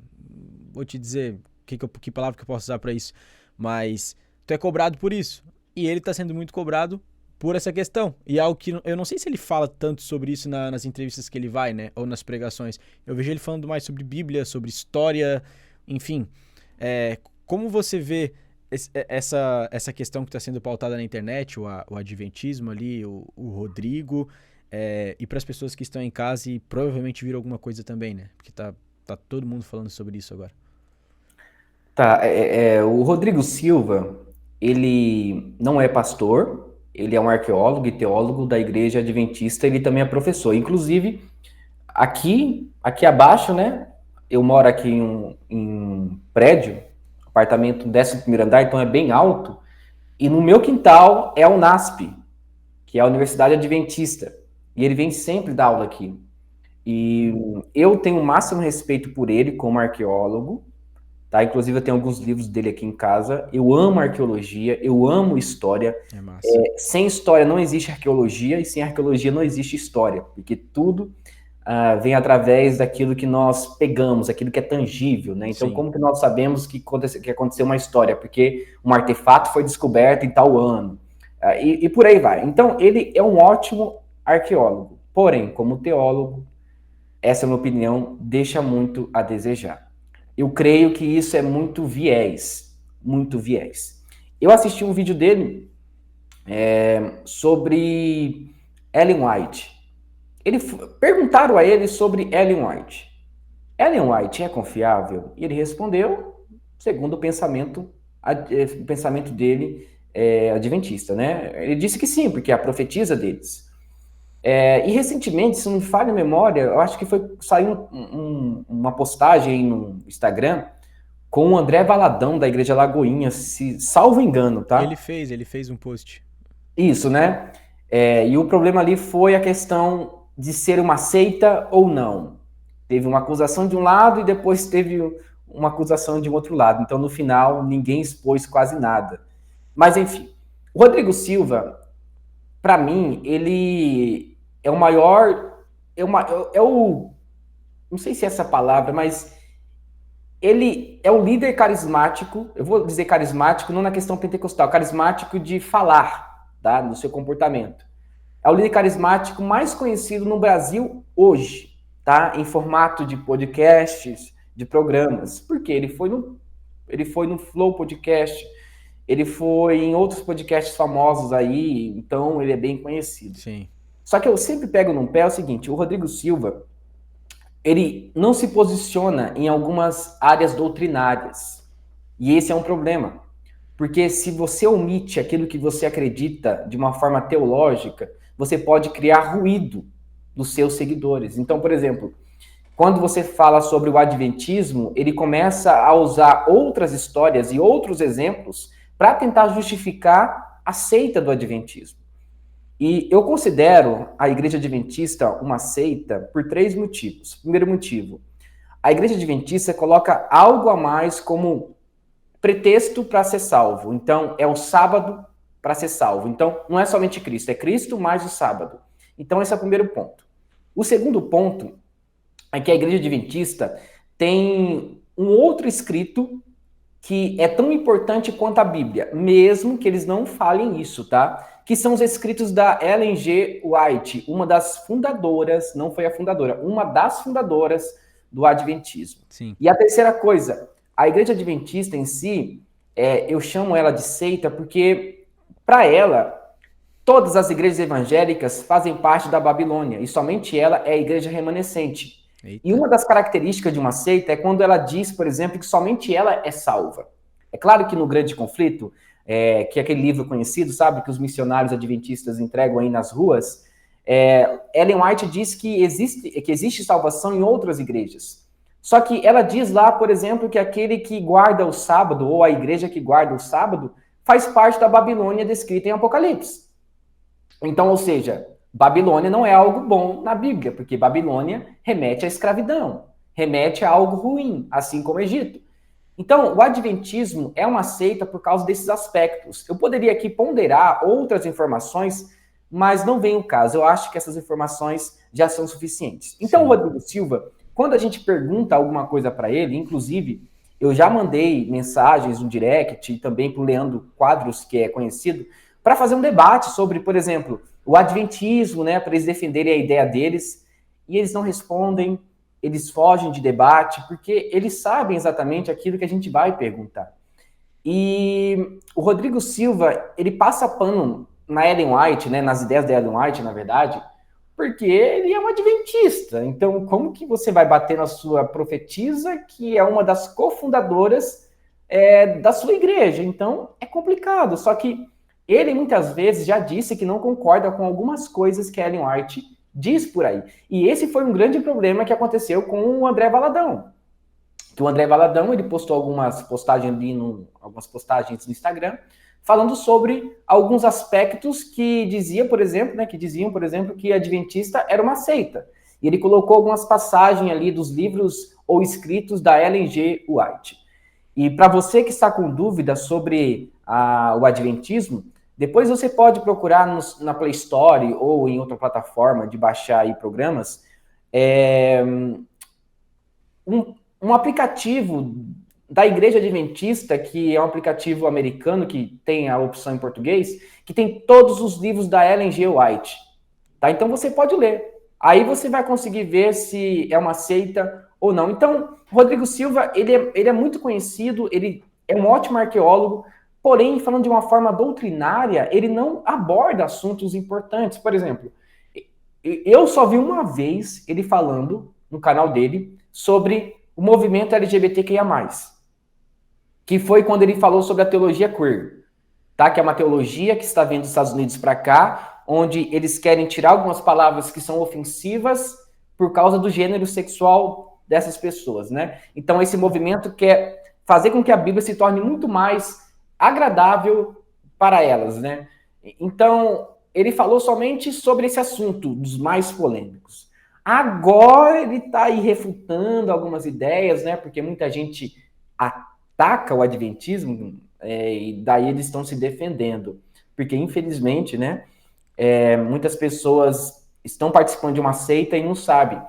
vou te dizer que palavra que eu posso usar pra isso, mas tu é cobrado por isso, e ele tá sendo muito cobrado por essa questão. E é algo que eu não sei se ele fala tanto sobre isso nas entrevistas que ele vai, né? Ou nas pregações. Eu vejo ele falando mais sobre Bíblia, sobre história, enfim. Como você vê essa questão que está sendo pautada na internet, o adventismo ali, o Rodrigo, e para as pessoas que estão em casa e provavelmente viram alguma coisa também, né? Porque tá todo mundo falando sobre isso agora. Tá, o Rodrigo Silva, ele não é pastor, ele é um arqueólogo e teólogo da Igreja Adventista, ele também é professor. Inclusive, aqui abaixo, né, eu moro aqui em um prédio, apartamento 11º andar, então é bem alto, e no meu quintal é a UNASP, que é a Universidade Adventista, e ele vem sempre dar aula aqui. E eu tenho o máximo respeito por ele como arqueólogo, tá? Inclusive eu tenho alguns livros dele aqui em casa. Eu amo arqueologia, eu amo história. É massa. Sem história não existe arqueologia e sem arqueologia não existe história, porque tudo vem através daquilo que nós pegamos, aquilo que é tangível, né? Então, como que nós sabemos que aconteceu uma história? Porque um artefato foi descoberto em tal ano. E por aí vai. Então, ele é um ótimo arqueólogo. Porém, como teólogo, essa é a minha opinião, deixa muito a desejar. Eu creio que isso é muito viés. Eu assisti um vídeo dele sobre Ellen White. Perguntaram a ele sobre Ellen White. Ellen White é confiável? E ele respondeu segundo o pensamento dele adventista, né? Ele disse que sim, porque é a profetisa deles. E recentemente, se não me falha a memória, eu acho que saiu uma postagem no Instagram com o André Valadão, da Igreja Lagoinha, se salvo engano, tá? Ele fez um post. Isso, né? E o problema ali foi a questão de ser uma seita ou não. Teve uma acusação de um lado e depois teve uma acusação de um outro lado. Então, no final, ninguém expôs quase nada. Mas, enfim, o Rodrigo Silva, para mim, ele é o maior... não sei se é essa palavra, mas ele é o líder carismático, eu vou dizer carismático não na questão pentecostal, carismático de falar, tá? No seu comportamento. É o líder carismático mais conhecido no Brasil hoje, tá? Em formato de podcasts, de programas. Porque ele foi no Flow Podcast, ele foi em outros podcasts famosos aí, então ele é bem conhecido. Sim. Só que eu sempre pego no pé o seguinte, o Rodrigo Silva, ele não se posiciona em algumas áreas doutrinárias. E esse é um problema. Porque se você omite aquilo que você acredita de uma forma teológica, você pode criar ruído nos seus seguidores. Então, por exemplo, quando você fala sobre o adventismo, ele começa a usar outras histórias e outros exemplos para tentar justificar a seita do adventismo. E eu considero a Igreja Adventista uma seita por 3 motivos. Primeiro motivo, a Igreja Adventista coloca algo a mais como pretexto para ser salvo. Então, é o sábado para ser salvo. Então, não é somente Cristo, é Cristo mais o sábado. Então, esse é o primeiro ponto. O segundo ponto é que a Igreja Adventista tem um outro escrito que é tão importante quanto a Bíblia, mesmo que eles não falem isso, tá? Que são os escritos da Ellen G. White, uma das fundadoras, não foi a fundadora, uma das fundadoras do Adventismo. Sim. E a terceira coisa, a Igreja Adventista em si, eu chamo ela de seita porque, para ela, todas as igrejas evangélicas fazem parte da Babilônia, e somente ela é a igreja remanescente. Eita. E uma das características de uma seita é quando ela diz, por exemplo, que somente ela é salva. É claro que no Grande Conflito, que é aquele livro conhecido, sabe, que os missionários adventistas entregam aí nas ruas, Ellen White diz que existe salvação em outras igrejas. Só que ela diz lá, por exemplo, que aquele que guarda o sábado, ou a igreja que guarda o sábado, faz parte da Babilônia descrita em Apocalipse. Então, ou seja, Babilônia não é algo bom na Bíblia, porque Babilônia remete à escravidão, remete a algo ruim, assim como o Egito. Então, o adventismo é uma seita por causa desses aspectos. Eu poderia aqui ponderar outras informações, mas não vem o caso. Eu acho que essas informações já são suficientes. Então, o Rodrigo Silva, quando a gente pergunta alguma coisa para ele, inclusive, eu já mandei mensagens no direct, e também para o Leandro Quadros, que é conhecido, para fazer um debate sobre, por exemplo, o adventismo, né, para eles defenderem a ideia deles, e eles não respondem, eles fogem de debate, porque eles sabem exatamente aquilo que a gente vai perguntar. E o Rodrigo Silva, ele passa pano na Ellen White, né, nas ideias da Ellen White, na verdade, porque ele é um adventista. Então, como que você vai bater na sua profetisa, que é uma das cofundadoras da sua igreja? Então, é complicado. Só que ele, muitas vezes, já disse que não concorda com algumas coisas que a Ellen White diz por aí. E esse foi um grande problema que aconteceu com o André Valadão. Que o André Valadão, ele postou algumas postagens no Instagram, falando sobre alguns aspectos que diziam, por exemplo, que adventista era uma seita. E ele colocou algumas passagens ali dos livros ou escritos da Ellen G. White. E para você que está com dúvida sobre o adventismo, depois você pode procurar na Play Store ou em outra plataforma de baixar aí programas, um aplicativo da Igreja Adventista, que é um aplicativo americano que tem a opção em português, que tem todos os livros da Ellen G. White. Tá? Então você pode ler. Aí você vai conseguir ver se é uma seita ou não. Então, Rodrigo Silva, ele é muito conhecido, ele é um ótimo arqueólogo, porém, falando de uma forma doutrinária, ele não aborda assuntos importantes. Por exemplo, eu só vi uma vez ele falando no canal dele sobre o movimento LGBTQIA+, que foi quando ele falou sobre a teologia queer, tá? Que é uma teologia que está vindo dos Estados Unidos para cá, onde eles querem tirar algumas palavras que são ofensivas por causa do gênero sexual dessas pessoas, né? Então, esse movimento quer fazer com que a Bíblia se torne muito mais agradável para elas, né? Então, ele falou somente sobre esse assunto, dos mais polêmicos. Agora ele está aí refutando algumas ideias, né? Porque muita gente ataca o adventismo e daí eles estão se defendendo. Porque, infelizmente, né? Muitas pessoas estão participando de uma seita e não sabem.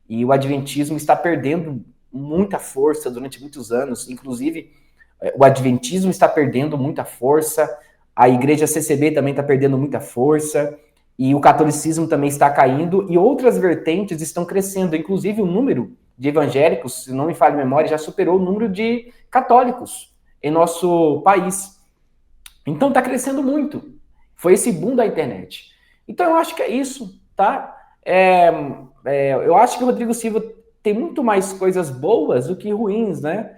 E o adventismo está perdendo muita força durante muitos anos. Inclusive, o adventismo está perdendo muita força. A igreja CCB também está perdendo muita força. E o catolicismo também está caindo. E outras vertentes estão crescendo. Inclusive, o número de evangélicos, se não me falha a memória, já superou o número de católicos em nosso país. Então, está crescendo muito. Foi esse boom da internet. Então, eu acho que é isso, tá? Eu acho que o Rodrigo Silva tem muito mais coisas boas do que ruins, né?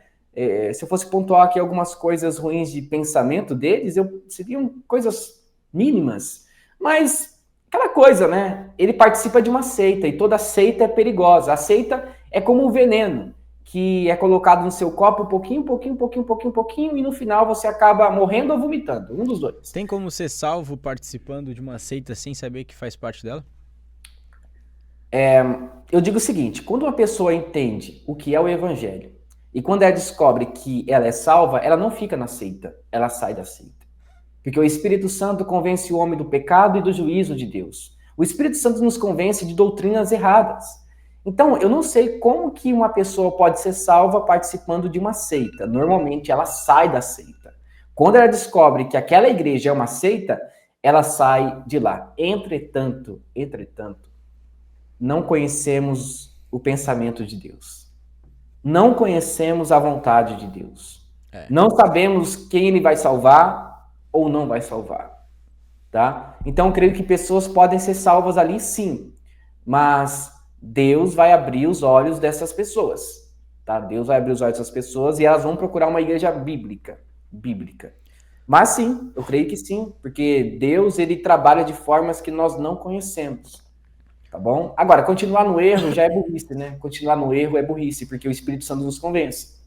Se eu fosse pontuar aqui algumas coisas ruins de pensamento deles, seriam coisas mínimas. Mas, aquela coisa, né? Ele participa de uma seita e toda seita é perigosa. A seita é como um veneno que é colocado no seu copo pouquinho, e no final você acaba morrendo ou vomitando, um dos dois. Tem como ser salvo participando de uma seita sem saber que faz parte dela? Eu digo o seguinte, quando uma pessoa entende o que é o evangelho e quando ela descobre que ela é salva, ela não fica na seita, ela sai da seita. Porque o Espírito Santo convence o homem do pecado e do juízo de Deus. O Espírito Santo nos convence de doutrinas erradas. Então, eu não sei como que uma pessoa pode ser salva participando de uma seita. Normalmente, ela sai da seita. Quando ela descobre que aquela igreja é uma seita, ela sai de lá. Entretanto, não conhecemos o pensamento de Deus. Não conhecemos a vontade de Deus. Não sabemos quem ele vai salvar ou não vai salvar. Tá? Então, eu creio que pessoas podem ser salvas ali, sim. Mas Deus vai abrir os olhos dessas pessoas. Tá? Deus vai abrir os olhos dessas pessoas e elas vão procurar uma igreja bíblica. Mas sim, eu creio que sim. Porque Deus, ele trabalha de formas que nós não conhecemos. Tá bom? Agora, continuar no erro já é burrice, né? Continuar no erro é burrice, porque o Espírito Santo nos convence.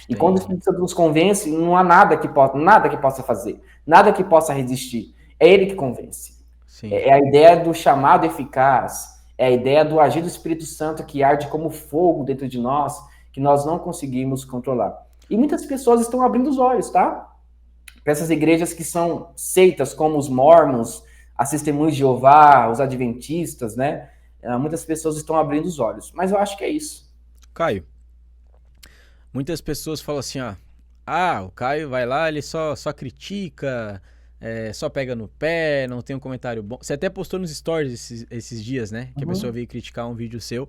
E quando o Espírito Santo nos convence, não há nada que possa fazer, nada que possa resistir. É ele que convence. Sim. É a ideia do chamado eficaz, é a ideia do agir do Espírito Santo que arde como fogo dentro de nós, que nós não conseguimos controlar. E muitas pessoas estão abrindo os olhos, tá? Para essas igrejas que são seitas, como os mormons, as Testemunhas de Jeová, os adventistas, né? Muitas pessoas estão abrindo os olhos. Mas eu acho que é isso. Caio, muitas pessoas falam assim, o Caio vai lá, ele só critica, só pega no pé, não tem um comentário bom. Você até postou nos stories esses dias, né? Que a pessoa veio criticar um vídeo seu.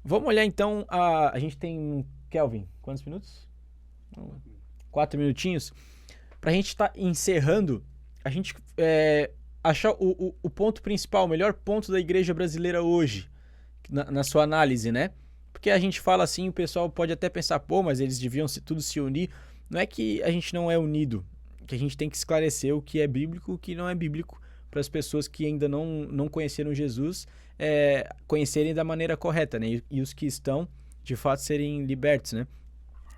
Vamos olhar então, a gente tem, Kelvin, quantos minutos? 4 minutinhos. Pra gente estar encerrando, a gente achar o ponto principal, o melhor ponto da igreja brasileira hoje, na sua análise, né? Porque a gente fala assim, o pessoal pode até pensar, pô, mas eles deviam tudo se unir. Não é que a gente não é unido, que a gente tem que esclarecer o que é bíblico e o que não é bíblico para as pessoas que ainda não conheceram Jesus conhecerem da maneira correta, né? E os que estão, de fato, serem libertos, né?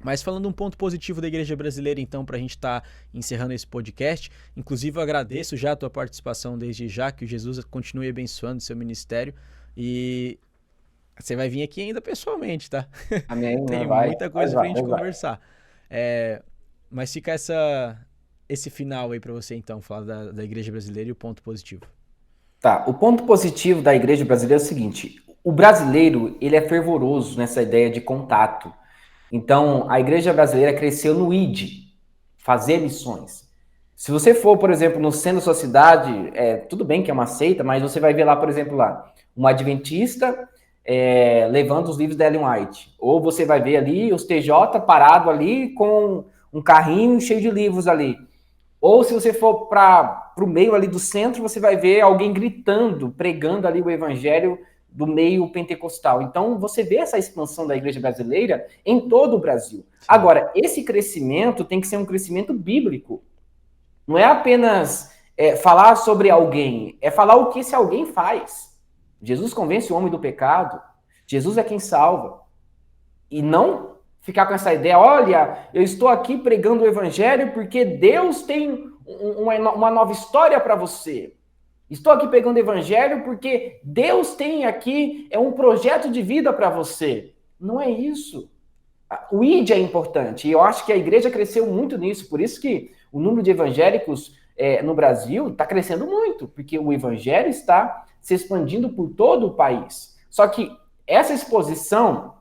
Mas falando um ponto positivo da igreja brasileira, então, para a gente estar encerrando esse podcast, inclusive eu agradeço já a tua participação desde já, que o Jesus continue abençoando o seu ministério e você vai vir aqui ainda pessoalmente, tá? Amém, Tem vai, muita coisa vai, pra gente vai. conversar. Mas fica esse final aí pra você, então, falar da igreja brasileira e o ponto positivo. Tá, o ponto positivo da igreja brasileira é o seguinte, o brasileiro, ele é fervoroso nessa ideia de contato. Então, a igreja brasileira cresceu no ID, fazer missões. Se você for, por exemplo, no centro da sua cidade, tudo bem que é uma seita, mas você vai ver lá, por exemplo, um adventista levando os livros da Ellen White. Ou você vai ver ali os TJ parado ali com um carrinho cheio de livros ali. Ou se você for para o meio ali do centro, você vai ver alguém gritando, pregando ali o evangelho do meio pentecostal. Então, você vê essa expansão da igreja brasileira em todo o Brasil. Sim. Agora, esse crescimento tem que ser um crescimento bíblico. Não é apenas falar sobre alguém, é falar o que esse alguém faz. Jesus convence o homem do pecado. Jesus é quem salva. E não ficar com essa ideia, olha, eu estou aqui pregando o evangelho porque Deus tem uma nova história para você. Estou aqui pregando o evangelho porque Deus tem aqui um projeto de vida para você. Não é isso. O ID é importante. E eu acho que a igreja cresceu muito nisso. Por isso que o número de evangélicos no Brasil está crescendo muito. Porque o evangelho está se expandindo por todo o país. Só que essa exposição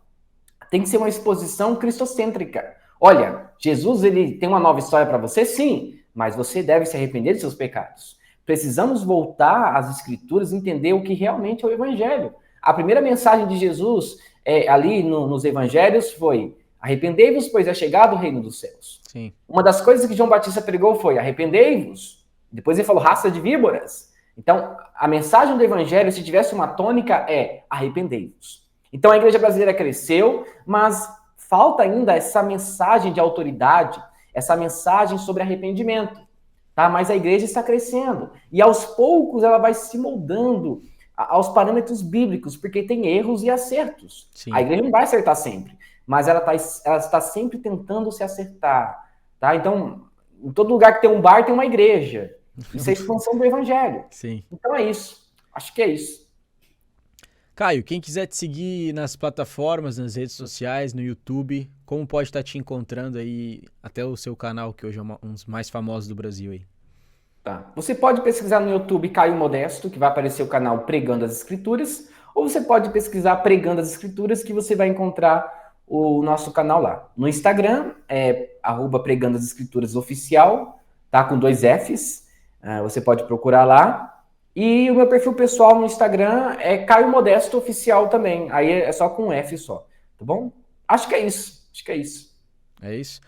tem que ser uma exposição cristocêntrica. Olha, Jesus ele tem uma nova história para você? Sim. Mas você deve se arrepender de seus pecados. Precisamos voltar às Escrituras e entender o que realmente é o Evangelho. A primeira mensagem de Jesus ali nos Evangelhos foi: arrependei-vos, pois é chegado o reino dos céus. Sim. Uma das coisas que João Batista pregou foi: arrependei-vos. Depois ele falou: raça de víboras. Então, a mensagem do Evangelho, se tivesse uma tônica, é: arrependei-vos. Então, a igreja brasileira cresceu, mas falta ainda essa mensagem de autoridade, essa mensagem sobre arrependimento. Tá? Mas a igreja está crescendo. E aos poucos ela vai se moldando aos parâmetros bíblicos, porque tem erros e acertos. Sim. A igreja não vai acertar sempre, mas ela está sempre tentando se acertar. Tá? Então, em todo lugar que tem um bar, tem uma igreja. Isso é a expansão do evangelho. Sim. Então é isso. Acho que é isso. Caio, quem quiser te seguir nas plataformas, nas redes sociais, no YouTube, como pode estar te encontrando aí, até o seu canal, que hoje é um dos mais famosos do Brasil aí? Tá. Você pode pesquisar no YouTube Caio Modesto, que vai aparecer o canal Pregando as Escrituras, ou você pode pesquisar Pregando as Escrituras, que você vai encontrar o nosso canal lá. No Instagram é @Pregando as Escrituras Oficial, tá? Com 2 Fs. Você pode procurar lá. E o meu perfil pessoal no Instagram é Caio Modesto Oficial também. Aí é só com um F só, tá bom? Acho que é isso. É isso.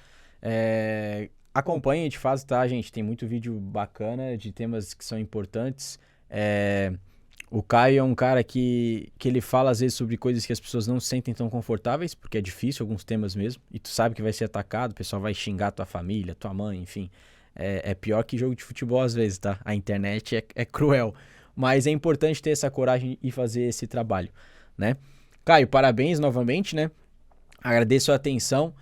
Acompanhe, de fato, tá, gente? Tem muito vídeo bacana de temas que são importantes. O Caio é um cara que ele fala às vezes sobre coisas que as pessoas não se sentem tão confortáveis, porque é difícil alguns temas mesmo. E tu sabe que vai ser atacado, o pessoal vai xingar tua família, tua mãe, enfim. É pior que jogo de futebol às vezes, tá? A internet é cruel. Mas é importante ter essa coragem e fazer esse trabalho, né? Caio, parabéns novamente, né? Agradeço a atenção.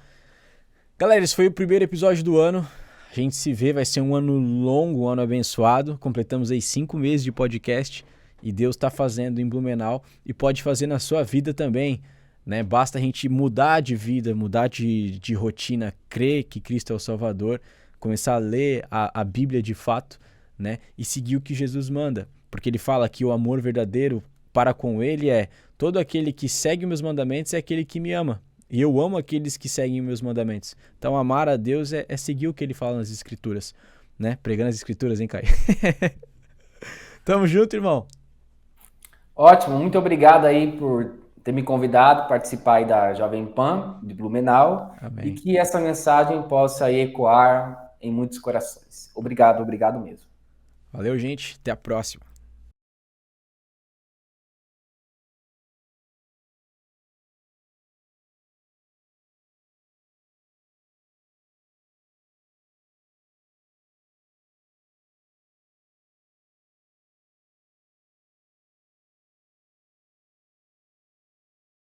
Galera, esse foi o primeiro episódio do ano. A gente se vê, vai ser um ano longo, um ano abençoado. Completamos aí 5 meses de podcast e Deus está fazendo em Blumenau e pode fazer na sua vida também, né? Basta a gente mudar de vida, mudar de rotina, crer que Cristo é o Salvador, começar a ler a Bíblia de fato, né? E seguir o que Jesus manda. Porque ele fala que o amor verdadeiro para com ele é: todo aquele que segue meus mandamentos é aquele que me ama. E eu amo aqueles que seguem meus mandamentos. Então, amar a Deus é seguir o que ele fala nas Escrituras. né? Pregando as escrituras, hein, Caio? Tamo junto, irmão. Ótimo, muito obrigado aí por ter me convidado a participar aí da Jovem Pan de Blumenau e Amém. que essa mensagem possa aí ecoar em muitos corações. Obrigado, obrigado mesmo. Valeu, gente. Até a próxima.